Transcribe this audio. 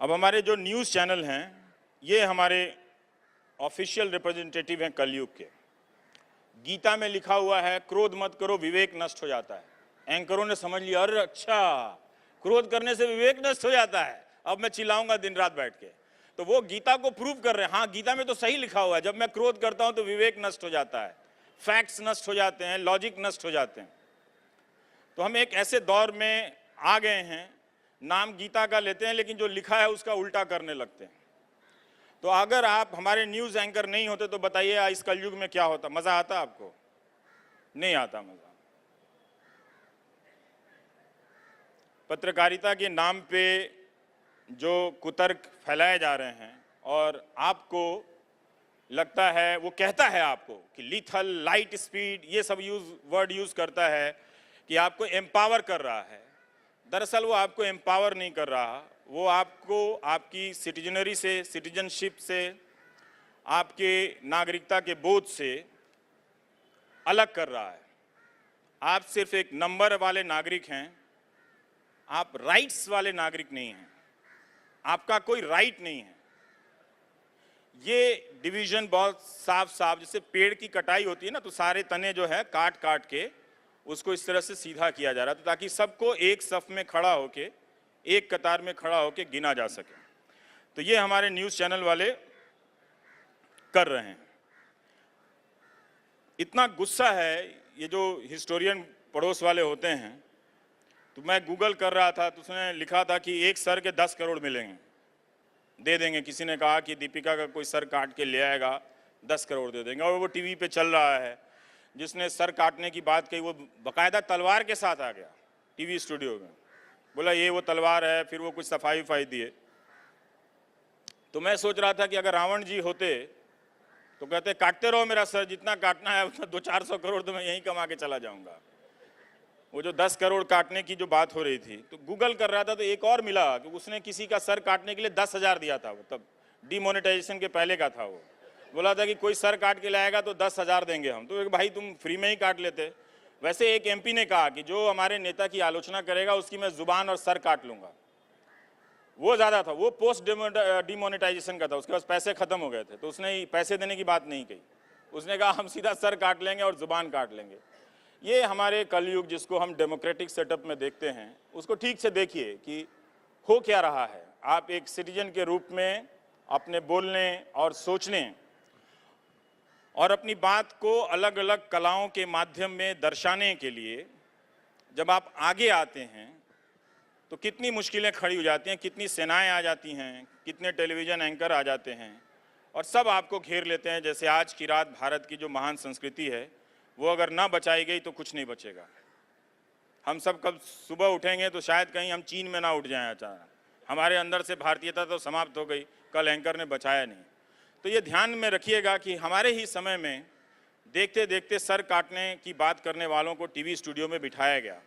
अब हमारे जो न्यूज़ चैनल हैं ये हमारे ऑफिशियल रिप्रेजेंटेटिव हैं कलयुग के। गीता में लिखा हुआ है क्रोध मत करो विवेक नष्ट हो जाता है। एंकरों ने समझ लिया, अरे अच्छा, क्रोध करने से विवेक नष्ट हो जाता है, अब मैं चिल्लाऊंगा दिन रात बैठ के। तो वो गीता को प्रूव कर रहे हैं, हाँ गीता में तो सही लिखा हुआ है, जब मैं क्रोध करता हूं तो विवेक नष्ट हो जाता है, फैक्ट्स नष्ट हो जाते हैं, लॉजिक नष्ट हो जाते हैं। तो हम एक ऐसे दौर में आ गए हैं, नाम गीता का लेते हैं लेकिन जो लिखा है उसका उल्टा करने लगते हैं। तो अगर आप हमारे न्यूज़ एंकर नहीं होते तो बताइए इस कलयुग में क्या होता? मज़ा आता आपको? नहीं आता मज़ा। पत्रकारिता के नाम पे जो कुतर्क फैलाए जा रहे हैं और आपको लगता है, वो कहता है आपको कि लीथल, लाइट स्पीड, ये सब वर्ड यूज़ करता है कि आपको एम्पावर कर रहा है। दरअसल वो आपको एम्पावर नहीं कर रहा, वो आपको आपकी सिटीजनरी से, सिटीजनशिप से, आपके नागरिकता के बोध से अलग कर रहा है। आप सिर्फ एक नंबर वाले नागरिक हैं, आप राइट्स वाले नागरिक नहीं हैं, आपका कोई राइट नहीं है। ये डिवीजन बहुत साफ साफ, जैसे पेड़ की कटाई होती है ना, तो सारे तने जो है काट काट के उसको इस तरह से सीधा किया जा रहा था ताकि सबको एक सफ में खड़ा होके, एक कतार में खड़ा होके गिना जा सके। तो ये हमारे न्यूज़ चैनल वाले कर रहे हैं। इतना गुस्सा है, ये जो हिस्टोरियन पड़ोस वाले होते हैं, तो मैं गूगल कर रहा था तो उसने लिखा था कि एक सर के 10 करोड़ मिलेंगे, दे देंगे। किसी ने कहा कि दीपिका का कोई सर काट के ले आएगा 10 करोड़ दे देंगे, और वो टीवी पे चल रहा है। जिसने सर काटने की बात कही वो बाकायदा तलवार के साथ आ गया टीवी स्टूडियो में, बोला ये वो तलवार है, फिर वो कुछ सफाई वफाई दिए। तो मैं सोच रहा था कि अगर रावण जी होते तो कहते काटते रहो मेरा सर, जितना काटना है उतना 200-400 करोड़ तो मैं यहीं कमा के चला जाऊंगा। वो जो 10 करोड़ काटने की जो बात हो रही थी, तो गूगल कर रहा था तो एक और मिला कि उसने किसी का सर काटने के लिए 10,000 दिया था। वो तब डिमोनेटाइजेशन के पहले का था। वो बोला था कि कोई सर काट के लाएगा तो 10,000 देंगे हम। तो भाई तुम फ्री में ही काट लेते। वैसे एक एमपी ने कहा कि जो हमारे नेता की आलोचना करेगा उसकी मैं जुबान और सर काट लूंगा। वो ज़्यादा था, वो पोस्ट डिमोनेटाइजेशन का था, उसके पास पैसे खत्म हो गए थे, तो उसने पैसे देने की बात नहीं कही। उसने कहा हम सीधा सर काट लेंगे और जुबान काट लेंगे। ये हमारे कलयुग जिसको हम डेमोक्रेटिक सेटअप में देखते हैं, उसको ठीक से देखिए कि हो क्या रहा है। आप एक सिटीजन के रूप में अपने बोलने और सोचने और अपनी बात को अलग अलग कलाओं के माध्यम में दर्शाने के लिए जब आप आगे आते हैं तो कितनी मुश्किलें खड़ी हो जाती हैं, कितनी सेनाएं आ जाती हैं, कितने टेलीविज़न एंकर आ जाते हैं और सब आपको घेर लेते हैं। जैसे आज की रात भारत की जो महान संस्कृति है वो अगर ना बचाई गई तो कुछ नहीं बचेगा। हम सब कब सुबह उठेंगे तो शायद कहीं हम चीन में ना उठ जाएं अचानक, हमारे अंदर से भारतीयता तो समाप्त हो गई, कल एंकर ने बचाया नहीं। तो ये ध्यान में रखिएगा कि हमारे ही समय में देखते देखते सर काटने की बात करने वालों को टीवी स्टूडियो में बिठाया गया।